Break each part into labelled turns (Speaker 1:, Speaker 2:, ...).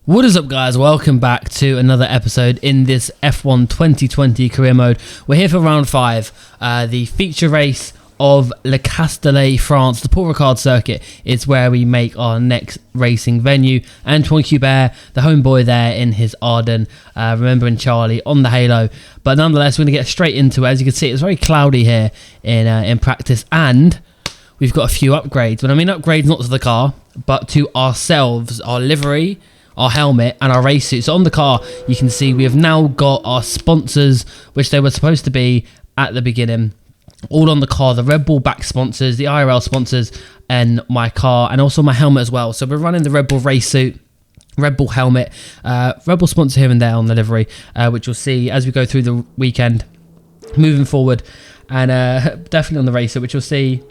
Speaker 1: What is up, guys? Welcome back to another episode in this F1 2020 career mode. We're here for round 5, the feature race of Le Castellet, France. The Paul Ricard circuit is where we make our next racing venue. Antoine Hubert, the homeboy there in his Arden, remembering Charlie on the Halo. But nonetheless, we're going to get straight into it. As you can see, it's very cloudy here in practice, and we've got a few upgrades. When I mean upgrades, not to the car, but to ourselves, our livery, our helmet and our race suit. So on the car, you can see we have now got our sponsors, which they were supposed to be at the beginning, all on the car. The Red Bull back sponsors, the IRL sponsors, and my car, and also my helmet as well. So we're running the Red Bull race suit, Red Bull helmet, Red Bull sponsor here and there on the livery, which you'll see as we go through the weekend moving forward, and definitely on the race suit, which you'll see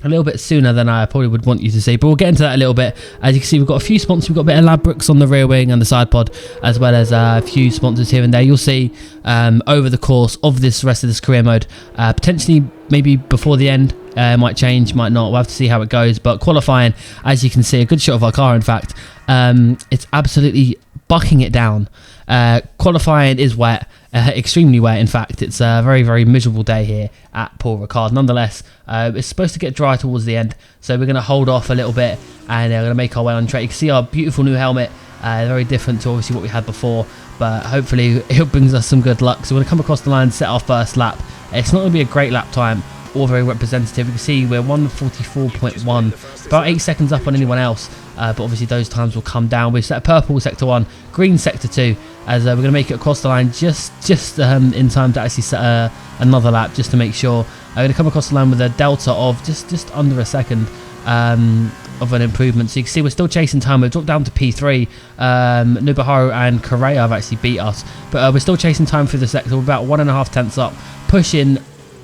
Speaker 1: a little bit sooner than I probably would want you to see, but we'll get into that a little bit. As you can see, we've got a few sponsors. We've got a bit of Ladbrokes on the rear wing and the side pod, as well as a few sponsors here and there. You'll see over the course of this rest of this career mode, potentially maybe before the end, it might change, might not. We'll have to see how it goes. But qualifying, as you can see, a good shot of our car, in fact, it's absolutely bucking it down. Qualifying is wet, extremely wet. In fact, it's a very, very miserable day here at Paul Ricard. Nonetheless, it's supposed to get dry towards the end, so we're going to hold off a little bit and we're going to make our way on track. You can see our beautiful new helmet, very different to obviously what we had before, but hopefully it brings us some good luck. So we're going to come across the line and set our first lap. It's not going to be a great lap time or very representative. You can see we're 1:44.1, about 8 seconds up on anyone else, but obviously those times will come down. We've set purple sector 1, green sector 2, as we're going to make it across the line just in time to actually set another lap, just to make sure. I'm going to come across the line with a delta of just under a second of an improvement. So you can see we're still chasing time. We've dropped down to P3. Nubaharu and Correa have actually beat us, but we're still chasing time through the sector. We're about 1.5 tenths up, pushing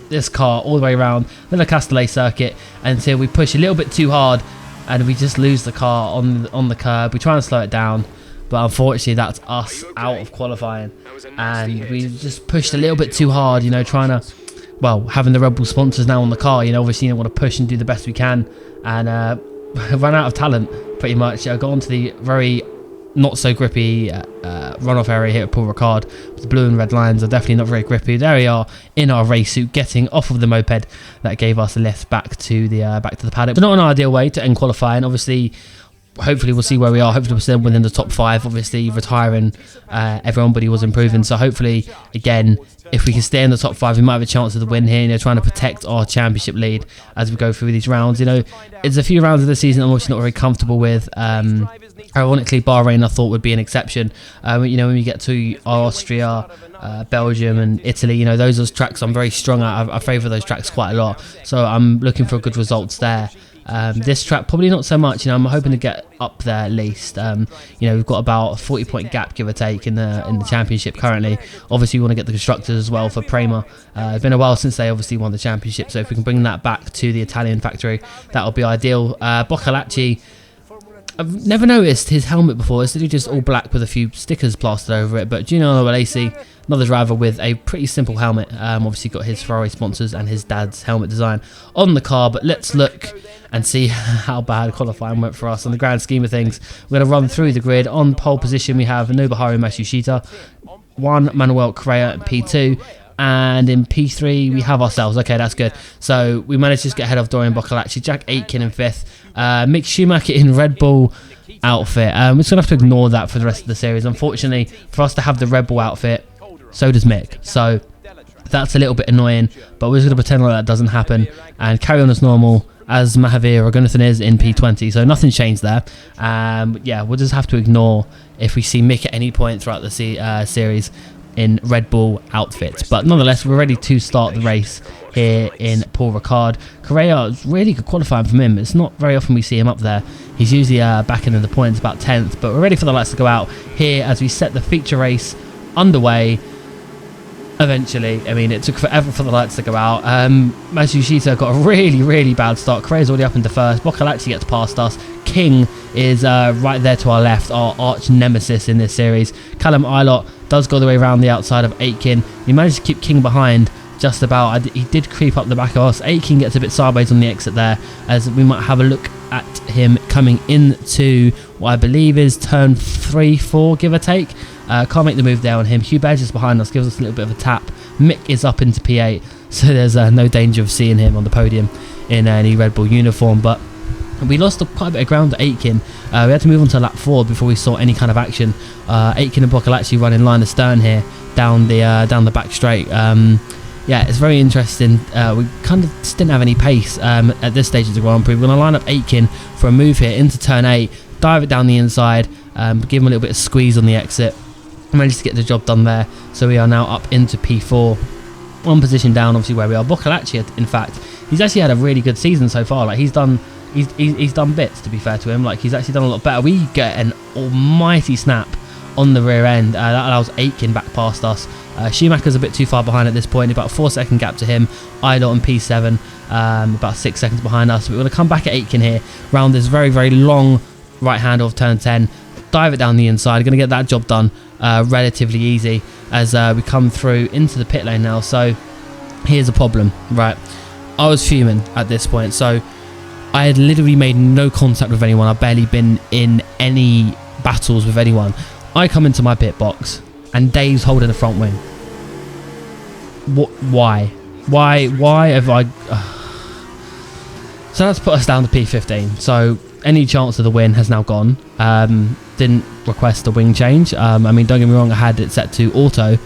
Speaker 1: this car all the way around the Le Castellet circuit until we push a little bit too hard and we just lose the car on the curb. We try and slow it down, but unfortunately that's us out of qualifying, and we just pushed a little bit too hard, you know, trying to, well, having the Red Bull sponsors now on the car, you know, obviously you want to push and do the best we can, and run out of talent pretty much. Got onto the very not so grippy runoff area here at Paul Ricard. The blue and red lines are definitely not very grippy. There we are in our race suit, getting off of the moped that gave us a lift back to the paddock. So not an ideal way to end qualifying. Obviously, hopefully we'll see where we are. Hopefully we're still within the top 5. Obviously retiring, everybody was improving. So hopefully, again, if we can stay in the top 5, we might have a chance of the win here. You know, trying to protect our championship lead as we go through these rounds. You know, it's a few rounds of the season I'm obviously not very comfortable with. Ironically, Bahrain I thought would be an exception. You know, when we get to Austria, Belgium and Italy, you know, those are tracks I'm very strong at. I favour those tracks quite a lot. So I'm looking for good results there. This track probably not so much. You know, I'm hoping to get up there at least. You know, we've got about a 40-point gap, give or take, in the championship currently. Obviously we want to get the constructors as well for Prema. It's been a while since they obviously won the championship, so if we can bring that back to the Italian factory, that would be ideal. Boccolacci, I've never noticed his helmet before. It's literally just all black with a few stickers plastered over it. But Giuliano Alesi, another driver with a pretty simple helmet. Obviously got his Ferrari sponsors and his dad's helmet design on the car. But let's look and see how bad qualifying went for us on the grand scheme of things. We're going to run through the grid. On pole position, we have Nobuharu Matsushita, 1 Manuel Correa in P2. And in P3 we have ourselves. Okay, that's good. So we managed to just get ahead of Dorian Boccolacci. Jack Aitken in 5th. Mick Schumacher in Red Bull outfit. We're just going to have to ignore that for the rest of the series. Unfortunately, for us to have the Red Bull outfit, so does Mick. So that's a little bit annoying, but we're just going to pretend like that doesn't happen and carry on as normal, as Mahavir Raghunathan is in P20. So nothing's changed there. Yeah, we'll just have to ignore if we see Mick at any point throughout the series in Red Bull outfits. But nonetheless, we're ready to start the race here in Paul Ricard. Correa is really good qualifying from him. It's not very often we see him up there. He's usually back in the points, about 10th. But we're ready for the lights to go out here as we set the feature race underway. Eventually, I mean, it took forever for the lights to go out. Matsushita got a really, really bad start. Correa's already up into 1st. Boccolacci gets past us. King is right there to our left, our arch nemesis in this series. Callum Ilott does go the way around the outside of Aitken. He managed to keep King behind just about. He did creep up the back of us. Aitken gets a bit sideways on the exit there, as we might have a look at him coming into what I believe is turn 3-4, give or take. Can't make the move there on him. Hubert just behind us, gives us a little bit of a tap. Mick is up into P8, so there's no danger of seeing him on the podium in any Red Bull uniform. But we lost quite a bit of ground at Aitken. We had to move on to lap 4 before we saw any kind of action. Aitken and Bockel actually running line of stern here down the back straight. Yeah, it's very interesting. We kind of just didn't have any pace at this stage of the Grand Prix. We're going to line up Aitken for a move here into turn 8, dive it down the inside, give him a little bit of squeeze on the exit, and managed to get the job done there. So we are now up into P4, one position down, obviously, where we are. Boccolacci, in fact, he's actually had a really good season so far. Like, he's done bits, to be fair to him. Like, he's actually done a lot better. We get an almighty snap on the rear end. That allows Aitken back past us. Schumacher's a bit too far behind at this point, about a 4-second gap to him. Eilert on P7, about 6 seconds behind us. We're going to come back at Aitken here, round this very, very long right hand of turn 10, dive it down the inside. Going to get that job done relatively easy as we come through into the pit lane now. So here's a problem, right? I was fuming at this point. So I had literally made no contact with anyone. I've barely been in any battles with anyone. I come into my pit box and Dave's holding the front wing. What? Why have I... So that's put us down to P15. So any chance of the win has now gone. Didn't request a wing change. I mean, don't get me wrong, I had it set to auto.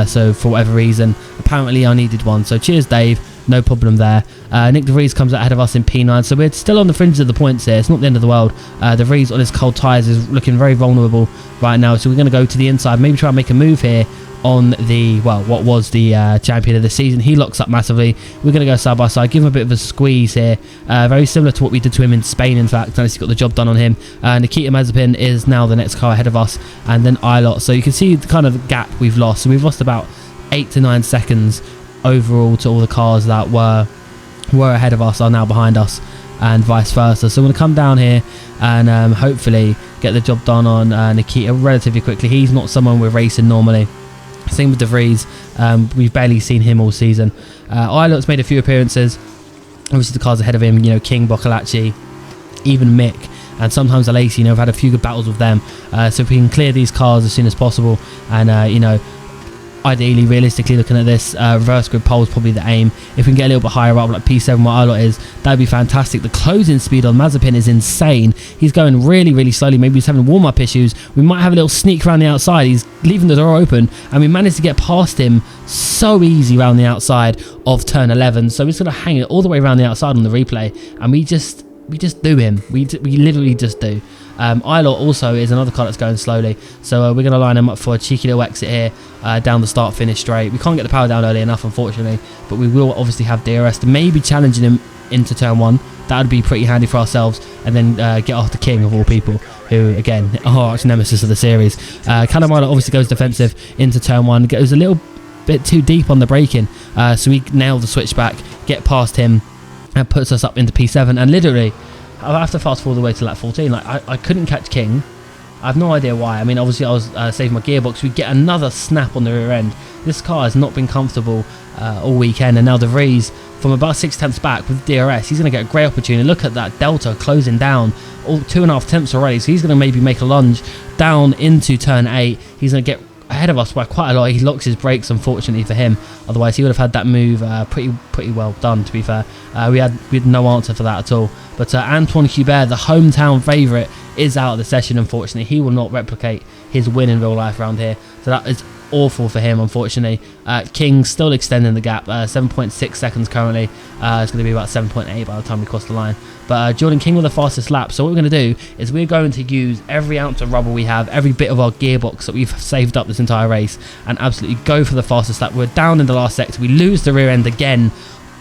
Speaker 1: So for whatever reason, apparently I needed one. So cheers, Dave. No problem there. Nick De Vries comes out ahead of us in P9, so we're still on the fringes of the points here. It's not the end of the world. De Vries on his cold tyres is looking very vulnerable right now, so we're going to go to the inside, maybe try and make a move here on the, well, what was the champion of the season. He locks up massively. We're going to go side by side, give him a bit of a squeeze here. Very similar to what we did to him in Spain, in fact. Unless he got the job done on him. Nikita Mazepin is now the next car ahead of us, and then Eilert. So you can see the kind of gap we've lost. So we've lost about 8 to 9 seconds overall to all the cars that were ahead of us are now behind us, and vice versa. So I'm going to come down here and hopefully get the job done on Nikita relatively quickly. He's not someone we're racing normally. Same with De Vries. We've barely seen him all season. Eilert's made a few appearances. Obviously the cars ahead of him, King, Boccolacci, even Mick, and sometimes Alesi, I've had a few good battles with them. So if we can clear these cars as soon as possible, and ideally, realistically looking at this, reverse grid pole is probably the aim. If we can get a little bit higher up, like P7 where Eilert is, that would be fantastic. The closing speed on Mazepin is insane. He's going really, really slowly. Maybe he's having warm-up issues. We might have a little sneak around the outside. He's leaving the door open, and we managed to get past him so easy around the outside of turn 11. So we're just going to hang it all the way around the outside on the replay, and we just do him. We literally just do. Eilert also is another car that's going slowly, so we're going to line him up for a cheeky little exit here down the start-finish straight. We can't get the power down early enough, unfortunately, but we will obviously have DRS to maybe challenging him into turn 1. That would be pretty handy for ourselves, and then get off the King of all people, who again are arch nemesis of the series. Callum Eilert obviously goes defensive into turn 1, goes a little bit too deep on the braking, so we nail the switchback, get past him, and puts us up into P7, and literally I'll have to fast forward all the way to lap 14. Like I couldn't catch King. I have no idea why. I mean, obviously I was saving my gearbox. We get another snap on the rear end. This car has not been comfortable all weekend, and now De Vries from about 6 tenths back with DRS, he's going to get a great opportunity. Look at that delta closing down, all 2.5 tenths already. So he's going to maybe make a lunge down into turn 8. He's going to get ahead of us by quite a lot. He locks his brakes, unfortunately for him. Otherwise, he would have had that move pretty well done, to be fair. We had no answer for that at all. But Antoine Hubert, the hometown favourite, is out of the session, unfortunately. He will not replicate his win in real life around here. So that is awful for him, unfortunately. King still extending the gap, 7.6 seconds currently. It's going to be about 7.8 by the time we cross the line. But Jordan King with the fastest lap. So what we're going to do is we're going to use every ounce of rubber we have, every bit of our gearbox that we've saved up this entire race, and absolutely go for the fastest lap. We're down in the last sector. We lose the rear end again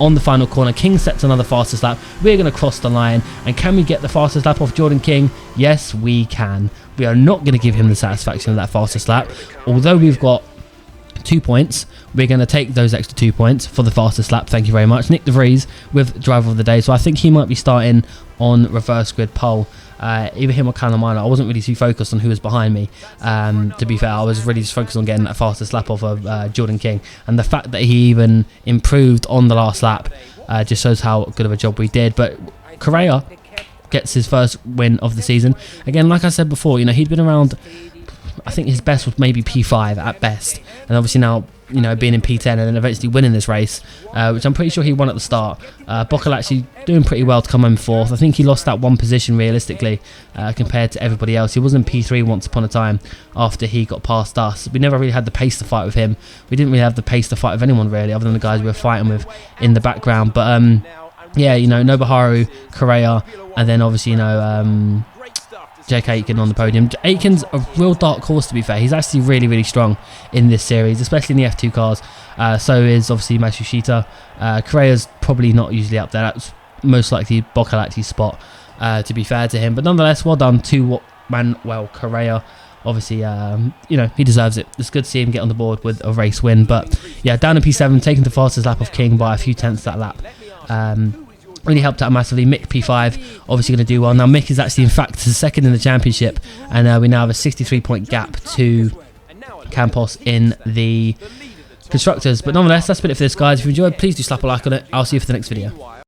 Speaker 1: on the final corner. King sets another fastest lap. We're going to cross the line, and can we get the fastest lap off Jordan King? Yes, we can. We are not going to give him the satisfaction of that fastest lap. Although we've got 2 points, we're going to take those extra 2 points for the fastest lap. Thank you very much. Nick De Vries with driver of the day, so I think he might be starting on reverse grid pole. Either him or Callum Eilert. I wasn't really too focused on who was behind me. To be fair, I was really just focused on getting that fastest lap off of Jordan King, and the fact that he even improved on the last lap just shows how good of a job we did. But Correa gets his first win of the season. Again, like I said before, you know, he'd been around, I think his best was maybe P5 at best, and obviously now, you know, being in P10 and then eventually winning this race, which I'm pretty sure he won at the start. Bockel actually doing pretty well to come home fourth. I think he lost that one position realistically compared to everybody else. He was in P3 once upon a time after he got past us. We never really had the pace to fight with him. We didn't really have the pace to fight with anyone really, other than the guys we were fighting with in the background. But yeah, you know, Nobuharu, Correa, and then obviously, you know, Jake Aitken on the podium. Aitken's a real dark horse, to be fair. He's actually really, really strong in this series, especially in the F2 cars. So is obviously Matsushita. Correa's probably not usually up there. That's most likely Boccolacci's spot, to be fair to him. But nonetheless, well done to Manuel Correa. Obviously, you know, he deserves it. It's good to see him get on the board with a race win. But yeah, down in P7, taking the fastest lap of King by a few tenths that lap. Really helped out massively. Mick P5 obviously going to do well. Now Mick is actually in fact second in the championship, and we now have a 63-point gap to Campos in the constructors. But nonetheless, that's been it for this, guys. If you enjoyed, please do slap a like on it. I'll see you for the next video.